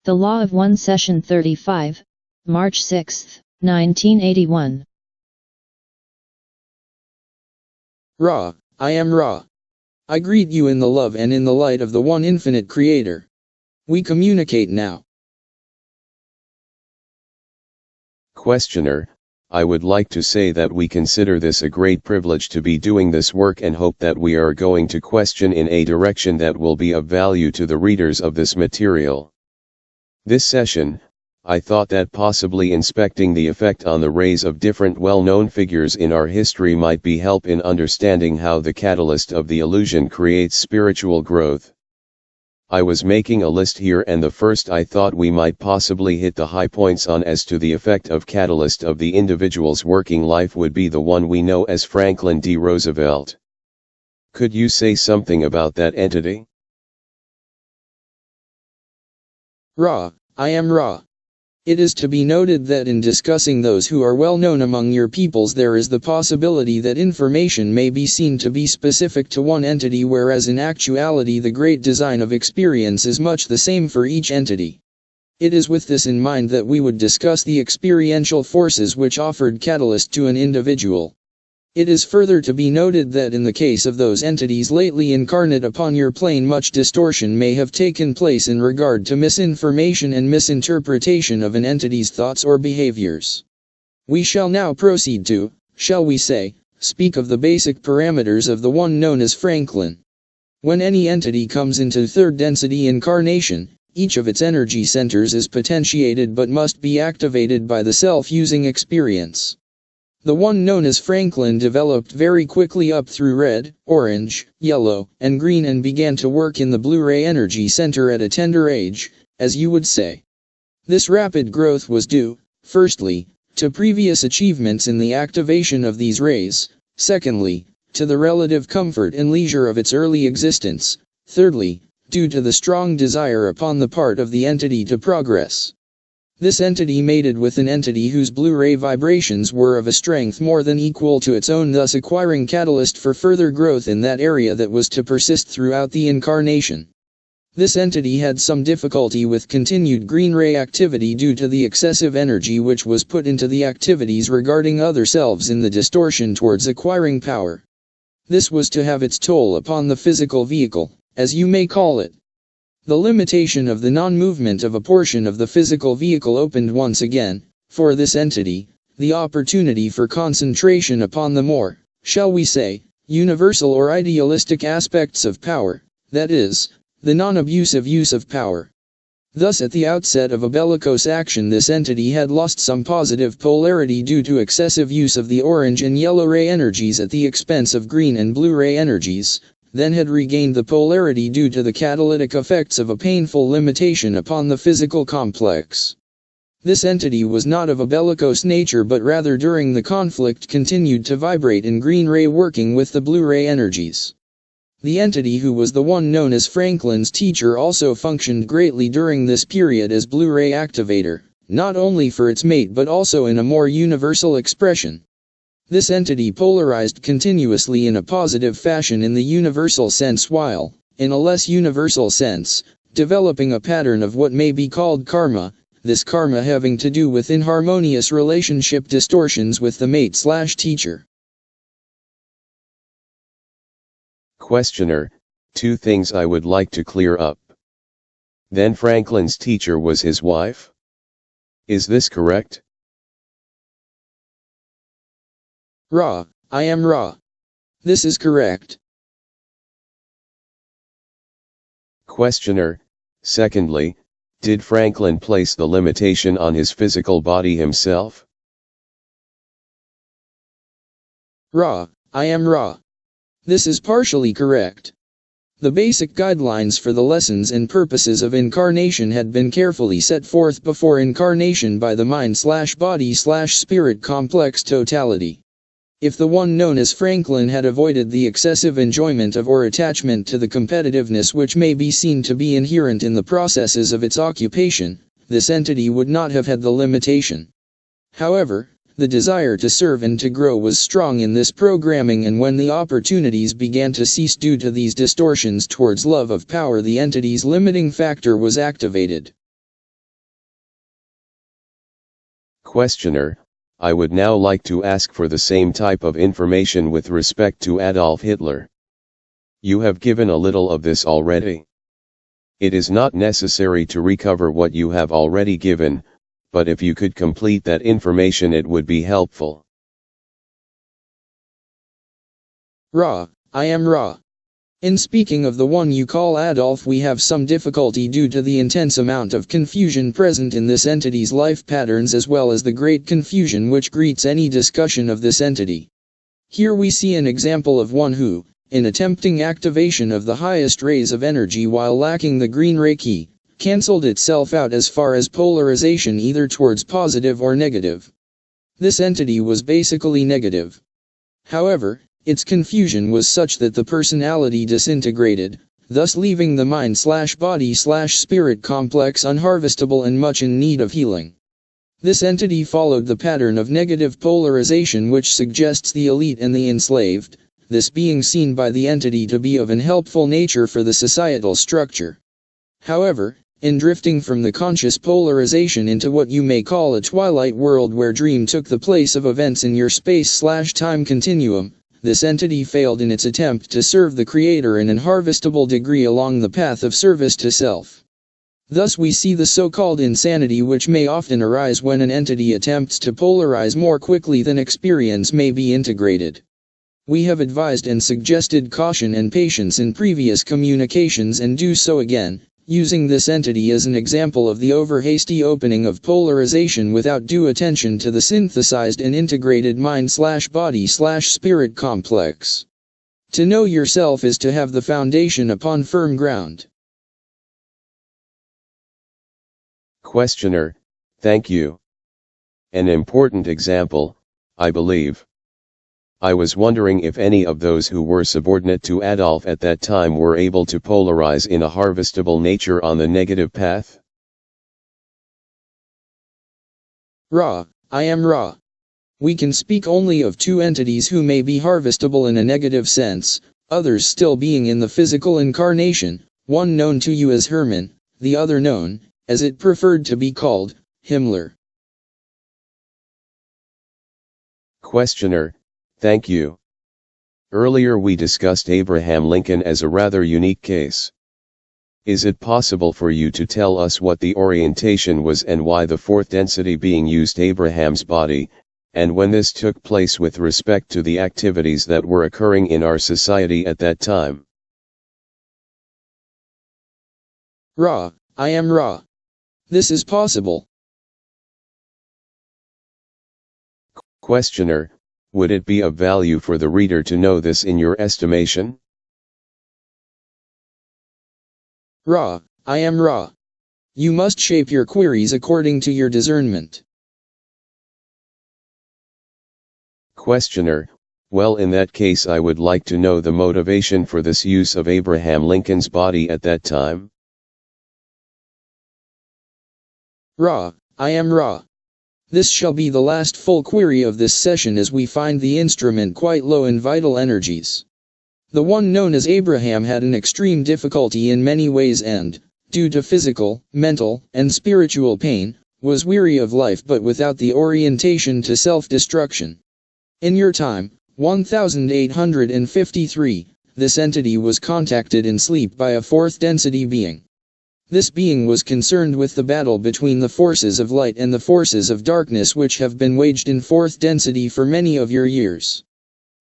The Law of One, Session 35, March 6, 1981. Ra, I am Ra. I greet you in the love and in the light of the one infinite Creator. We communicate now. Questioner, I would like to say that we consider this a great privilege to be doing this work and hope that we are going to question in a direction that will be of value to the readers of this material. This session, I thought that possibly inspecting the effect on the rays of different well-known figures in our history might be help in understanding how the catalyst of the illusion creates spiritual growth. I was making a list here, and the first I thought we might possibly hit the high points on as to the effect of catalyst of the individual's working life would be the one we know as Franklin D. Roosevelt. Could you say something about that entity? Ra, I am Ra. It is to be noted that in discussing those who are well known among your peoples, there is the possibility that information may be seen to be specific to one entity, whereas in actuality the great design of experience is much the same for each entity. It is with this in mind that we would discuss the experiential forces which offered catalyst to an individual. It is further to be noted that in the case of those entities lately incarnate upon your plane, much distortion may have taken place in regard to misinformation and misinterpretation of an entity's thoughts or behaviors. We shall now proceed to, shall we say, speak of the basic parameters of the one known as Franklin. When any entity comes into third density incarnation, each of its energy centers is potentiated but must be activated by the self-using experience. The one known as Franklin developed very quickly up through red, orange, yellow, and green, and began to work in the blue-ray energy center at a tender age, as you would say. This rapid growth was due, firstly, to previous achievements in the activation of these rays, secondly, to the relative comfort and leisure of its early existence, thirdly, due to the strong desire upon the part of the entity to progress. This entity mated with an entity whose blue-ray vibrations were of a strength more than equal to its own, thus acquiring catalyst for further growth in that area that was to persist throughout the incarnation. This entity had some difficulty with continued green-ray activity due to the excessive energy which was put into the activities regarding other selves in the distortion towards acquiring power. This was to have its toll upon the physical vehicle, as you may call it. The limitation of the non-movement of a portion of the physical vehicle opened once again, for this entity, the opportunity for concentration upon the more, shall we say, universal or idealistic aspects of power, that is, the non-abusive use of power. Thus at the outset of a bellicose action this entity had lost some positive polarity due to excessive use of the orange and yellow ray energies at the expense of green and blue ray energies, then had regained the polarity due to the catalytic effects of a painful limitation upon the physical complex. This entity was not of a bellicose nature, but rather during the conflict continued to vibrate in green ray, working with the blue ray energies. The entity who was the one known as Franklin's teacher also functioned greatly during this period as blue ray activator, not only for its mate but also in a more universal expression. This entity polarized continuously in a positive fashion in the universal sense, while, in a less universal sense, developing a pattern of what may be called karma, this karma having to do with inharmonious relationship distortions with the mate/teacher. Questioner, two things I would like to clear up. Then Franklin's teacher was his wife? Is this correct? Ra, I am Ra. This is correct. Questioner, secondly, did Franklin place the limitation on his physical body himself? Ra, I am Ra. This is partially correct. The basic guidelines for the lessons and purposes of incarnation had been carefully set forth before incarnation by the mind/body/spirit complex totality. If the one known as Franklin had avoided the excessive enjoyment of or attachment to the competitiveness which may be seen to be inherent in the processes of its occupation, this entity would not have had the limitation. However, the desire to serve and to grow was strong in this programming, and when the opportunities began to cease due to these distortions towards love of power, the entity's limiting factor was activated. Questioner, I would now like to ask for the same type of information with respect to Adolf Hitler. You have given a little of this already. It is not necessary to recover what you have already given, but if you could complete that information it would be helpful. Ra, I am Ra. In speaking of the one you call Adolf, we have some difficulty due to the intense amount of confusion present in this entity's life patterns, as well as the great confusion which greets any discussion of this entity. Here we see an example of one who, in attempting activation of the highest rays of energy while lacking the green ray key, cancelled itself out as far as polarization either towards positive or negative. This entity was basically negative. However, its confusion was such that the personality disintegrated, thus leaving the mind/body/spirit complex unharvestable and much in need of healing. This entity followed the pattern of negative polarization which suggests the elite and the enslaved, this being seen by the entity to be of an helpful nature for the societal structure. However, in drifting from the conscious polarization into what you may call a twilight world where dream took the place of events in your space/time continuum, this entity failed in its attempt to serve the Creator in an unharvestable degree along the path of service to self. Thus we see the so-called insanity which may often arise when an entity attempts to polarize more quickly than experience may be integrated. We have advised and suggested caution and patience in previous communications and do so again, using this entity as an example of the over-hasty opening of polarization without due attention to the synthesized and integrated mind/body/spirit complex. To know yourself is to have the foundation upon firm ground. Questioner, thank you. An important example, I believe. I was wondering if any of those who were subordinate to Adolf at that time were able to polarize in a harvestable nature on the negative path? Ra, I am Ra. We can speak only of two entities who may be harvestable in a negative sense, others still being in the physical incarnation, one known to you as Herman, the other known, as it preferred to be called, Himmler. Questioner, thank you. Earlier we discussed Abraham Lincoln as a rather unique case. Is it possible for you to tell us what the orientation was and why the fourth density being used Abraham's body, and when this took place with respect to the activities that were occurring in our society at that time? Ra, I am Ra. This is possible. Questioner, would it be of value for the reader to know this in your estimation? Ra, I am Ra. You must shape your queries according to your discernment. Questioner, well, in that case I would like to know the motivation for this use of Abraham Lincoln's body at that time. Ra, I am Ra. This shall be the last full query of this session as we find the instrument quite low in vital energies. The one known as Abraham had an extreme difficulty in many ways and, due to physical, mental, and spiritual pain, was weary of life but without the orientation to self-destruction. In your time, 1853, this entity was contacted in sleep by a fourth density being. This being was concerned with the battle between the forces of light and the forces of darkness which have been waged in fourth density for many of your years.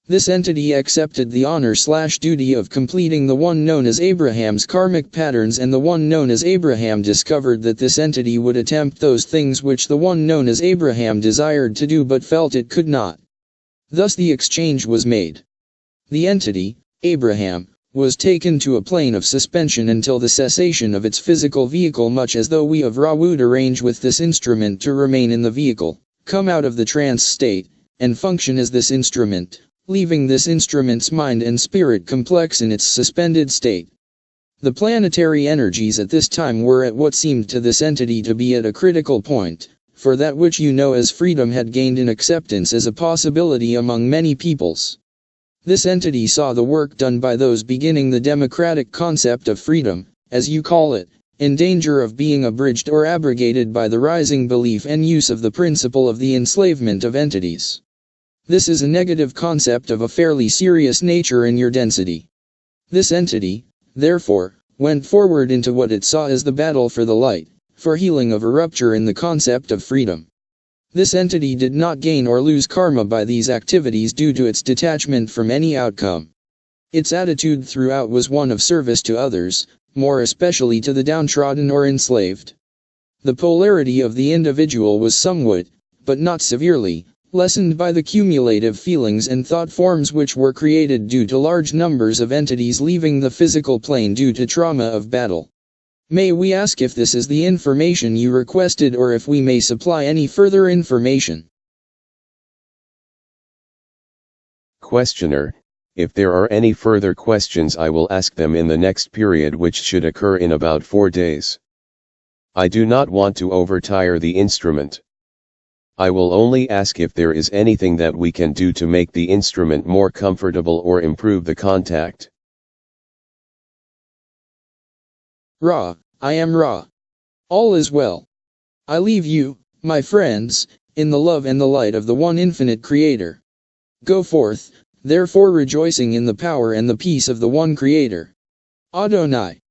This entity accepted the honor/duty of completing the one known as Abraham's karmic patterns, and the one known as Abraham discovered that this entity would attempt those things which the one known as Abraham desired to do but felt it could not. Thus the exchange was made. The entity, Abraham, was taken to a plane of suspension until the cessation of its physical vehicle, much as though we of Ra would arrange with this instrument to remain in the vehicle, come out of the trance state, and function as this instrument, leaving this instrument's mind and spirit complex in its suspended state. The planetary energies at this time were at what seemed to this entity to be at a critical point, for that which you know as freedom had gained in acceptance as a possibility among many peoples. This entity saw the work done by those beginning the democratic concept of freedom, as you call it, in danger of being abridged or abrogated by the rising belief and use of the principle of the enslavement of entities. This is a negative concept of a fairly serious nature in your density. This entity, therefore, went forward into what it saw as the battle for the light, for healing of a rupture in the concept of freedom. This entity did not gain or lose karma by these activities due to its detachment from any outcome. Its attitude throughout was one of service to others, more especially to the downtrodden or enslaved. The polarity of the individual was somewhat, but not severely, lessened by the cumulative feelings and thought forms which were created due to large numbers of entities leaving the physical plane due to trauma of battle. May we ask if this is the information you requested or if we may supply any further information? Questioner: if there are any further questions, I will ask them in the next period, which should occur in about 4 days. I do not want to overtire the instrument. I will only ask if there is anything that we can do to make the instrument more comfortable or improve the contact. Ra, I am Ra. All is well. I leave you, my friends, in the love and the light of the one infinite Creator. Go forth, therefore, rejoicing in the power and the peace of the one Creator. Adonai.